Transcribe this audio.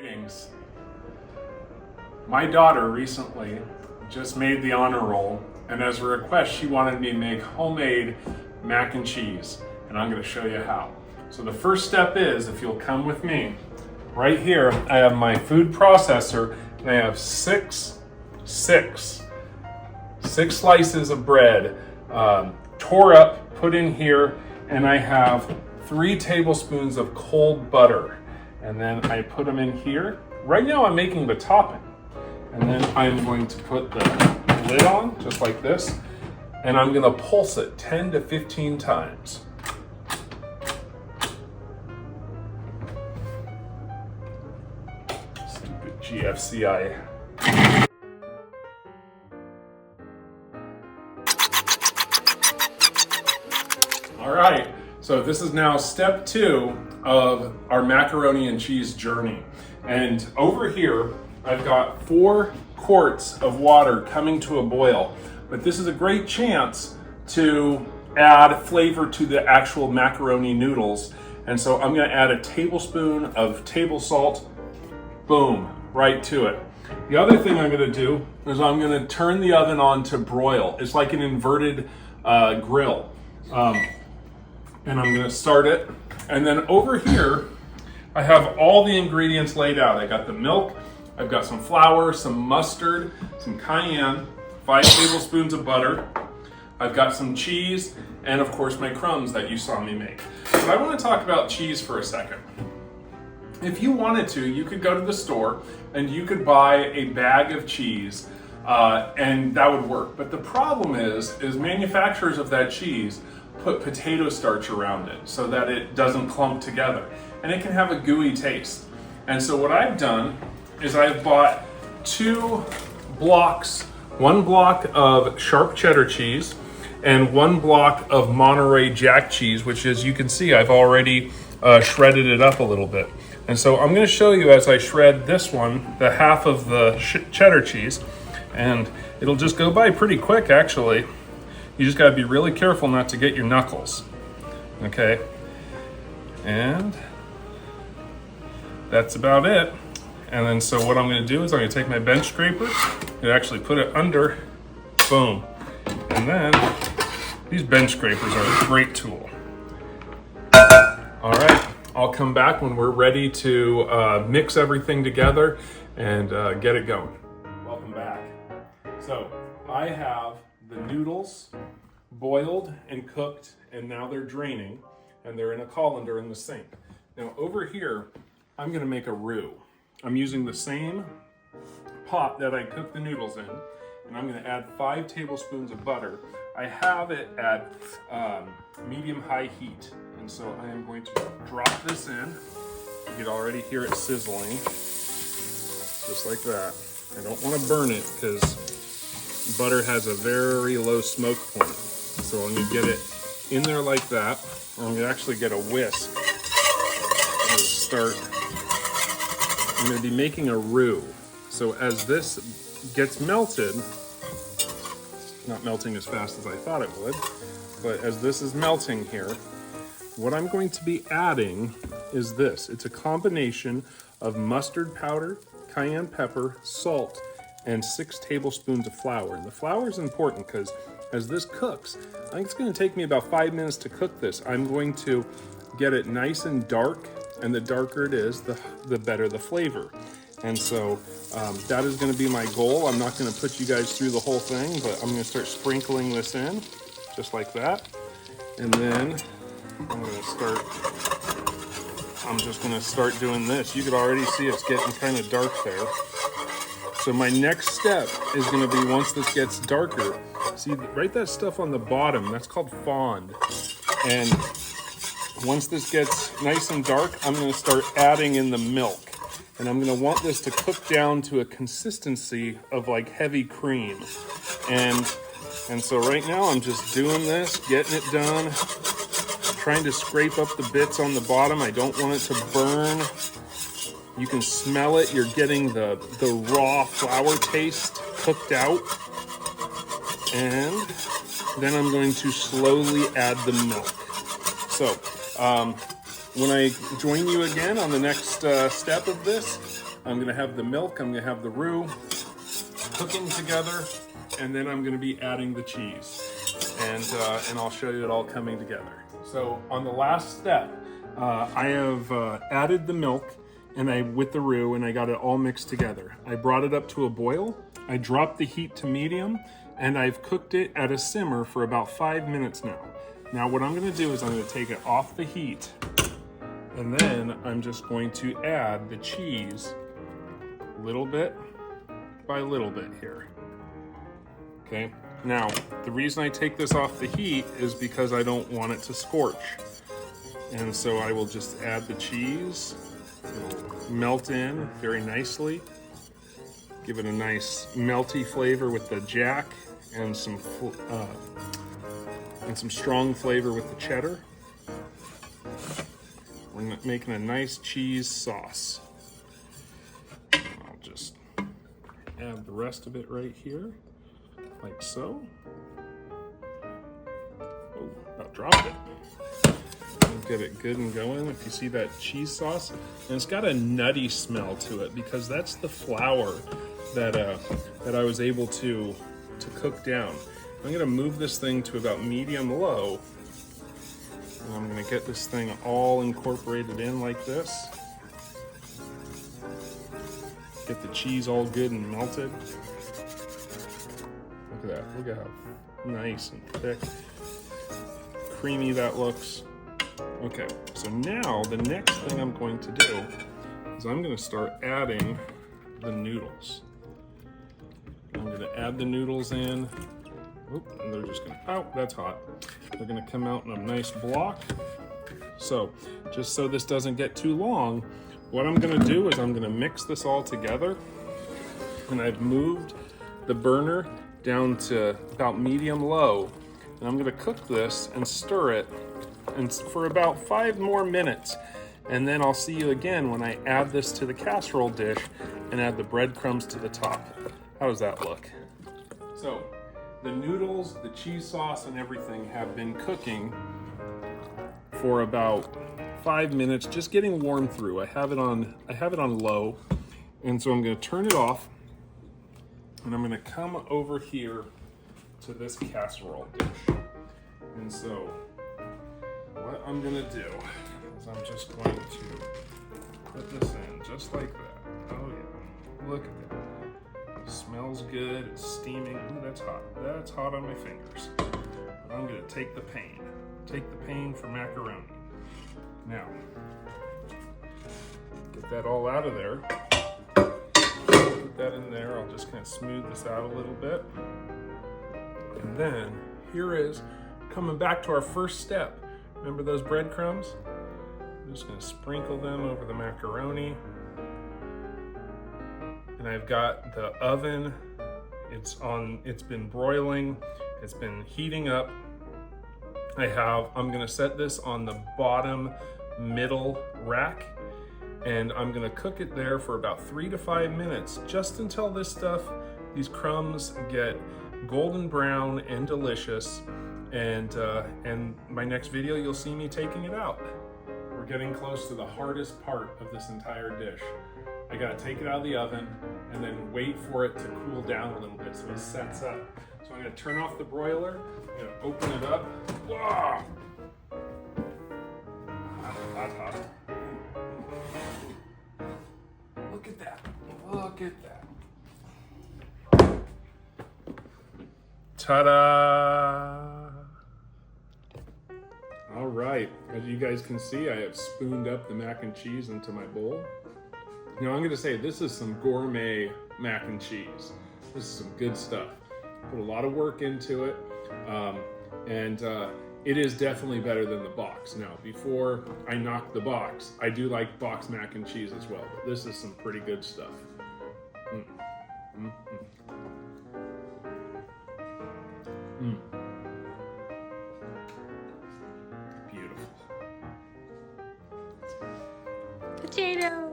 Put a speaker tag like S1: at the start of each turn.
S1: Greetings. My daughter recently just made the honor roll, and as a request, she wanted me to make homemade mac and cheese, and I'm going to show you how. So the first step is, if you'll come with me, right here I have my food processor, and I have six slices of bread, tore up, put in here, and I have 3 tablespoons of cold butter. And then I put them in here. Right now I'm making the topping. And then I'm going to put the lid on, just like this. And I'm gonna pulse it 10 to 15 times. Stupid GFCI. All right, so this is now step 2 of our macaroni and cheese journey. And over here, I've got 4 quarts of water coming to a boil. But this is a great chance to add flavor to the actual macaroni noodles. And so I'm gonna add a tablespoon of table salt, boom, right to it. The other thing I'm gonna do is I'm gonna turn the oven on to broil. It's like an inverted grill. And I'm gonna start it. And then over here, I have all the ingredients laid out. I got the milk, I've got some flour, some mustard, some cayenne, 5 tablespoons of butter. I've got some cheese, and of course my crumbs that you saw me make. But I wanna talk about cheese for a second. If you wanted to, you could go to the store and you could buy a bag of cheese, and that would work. But the problem is manufacturers of that cheese put potato starch around it so that it doesn't clump together, and it can have a gooey taste. And so what I've done is I've bought 2 blocks, 1 block of sharp cheddar cheese and 1 block of Monterey Jack cheese, which, as you can see, I've already shredded it up a little bit. And so I'm going to show you as I shred this one, the half of the cheddar cheese, and it'll just go by pretty quick, actually. You just gotta be really careful not to get your knuckles, okay? And that's about it. And then so what I'm gonna do is I'm gonna take my bench scraper and actually put it under, boom. And then these bench scrapers are a great tool. All right, I'll come back when we're ready to mix everything together and get it going. Welcome back. So I have the noodles boiled and cooked, and now they're draining, and they're in a colander in the sink. Now over here, I'm gonna make a roux. I'm using the same pot that I cooked the noodles in, and I'm gonna add 5 tablespoons of butter. I have it at medium-high heat, and so I am going to drop this in. You can already hear it sizzling, just like that. I don't wanna burn it because butter has a very low smoke point. So I'm gonna get it in there like that, or I'm gonna actually get a whisk. I'm gonna be making a roux. So as this gets melted, not melting as fast as I thought it would, but as this is melting here, what I'm going to be adding is this. It's a combination of mustard powder, cayenne pepper, salt, and 6 tablespoons of flour. And the flour is important because as this cooks, I think it's going to take me about 5 minutes to cook this. I'm going to get it nice and dark, and the darker it is, the better the flavor. And so that is going to be my goal. I'm not going to put you guys through the whole thing, but I'm going to start sprinkling this in, just like that. And then I'm just going to start doing this. You could already see it's getting kind of dark there. So my next step is gonna be, once this gets darker, see right that stuff on the bottom, that's called fond. And once this gets nice and dark, I'm gonna start adding in the milk. And I'm gonna want this to cook down to a consistency of like heavy cream. And so right now I'm just doing this, getting it done, trying to scrape up the bits on the bottom. I don't want it to burn. You can smell it. You're getting the raw flour taste cooked out. And then I'm going to slowly add the milk. So when I join you again on the next step of this, I'm gonna have the milk, I'm gonna have the roux cooking together, and then I'm gonna be adding the cheese. And I'll show you it all coming together. So on the last step, I have added the milk with the roux, and I got it all mixed together. I brought it up to a boil, I dropped the heat to medium, and I've cooked it at a simmer for about 5 minutes now. Now what I'm gonna do is I'm gonna take it off the heat, and then I'm just going to add the cheese little bit by little bit here. Okay, now the reason I take this off the heat is because I don't want it to scorch. And so I will just add the cheese. It'll melt in very nicely. Give it a nice melty flavor with the Jack and some strong flavor with the cheddar. We're making a nice cheese sauce. I'll just add the rest of it right here, like so. Oh, about dropped it. Get it good and going. If you see that cheese sauce, and it's got a nutty smell to it because that's the flour that I was able to cook down. I'm gonna move this thing to about medium low, and I'm gonna get this thing all incorporated in like this. Get the cheese all good and melted. Look at that. Look at how nice and thick, creamy that looks. Okay, so now the next thing I'm going to do is I'm going to start adding the noodles. I'm going to add the noodles in. Oop, and they're just going to, oh, that's hot. They're going to come out in a nice block. So, just so this doesn't get too long, what I'm going to do is I'm going to mix this all together. And I've moved the burner down to about medium low. And I'm going to cook this and stir it and for about 5 more minutes, and then I'll see you again when I add this to the casserole dish and add the breadcrumbs to the top. How does that look? So the noodles, the cheese sauce, and everything have been cooking for about 5 minutes, just getting warm through. I have it on low, and so I'm going to turn it off, and I'm going to come over here to this casserole dish. And so what I'm gonna do is I'm just going to put this in just like that. Oh yeah, look at that. It smells good, it's steaming. Ooh, that's hot. That's hot on my fingers. I'm gonna take the pain for macaroni. Now, get that all out of there. Put that in there. I'll just kind of smooth this out a little bit. And then here is coming back to our first step. Remember those breadcrumbs? I'm just going to sprinkle them over the macaroni. And I've got the oven. It's been broiling. It's been heating up. I'm going to set this on the bottom middle rack, and I'm going to cook it there for about 3 to 5 minutes, just until these crumbs get golden brown and delicious. And my next video, you'll see me taking it out. We're getting close to the hardest part of this entire dish. I gotta take it out of the oven and then wait for it to cool down a little bit so it sets up. So I'm gonna turn off the broiler, I'm gonna open it up. Whoa! Hot. Look at that, look at that. Ta-da! All right, as you guys can see, I have spooned up the mac and cheese into my bowl. Now I'm gonna say this is some gourmet mac and cheese. This is some good stuff. Put a lot of work into it, and it is definitely better than the box. Now, before I knock the box, I do like box mac and cheese as well, but this is some pretty good stuff. Beautiful.
S2: Potato.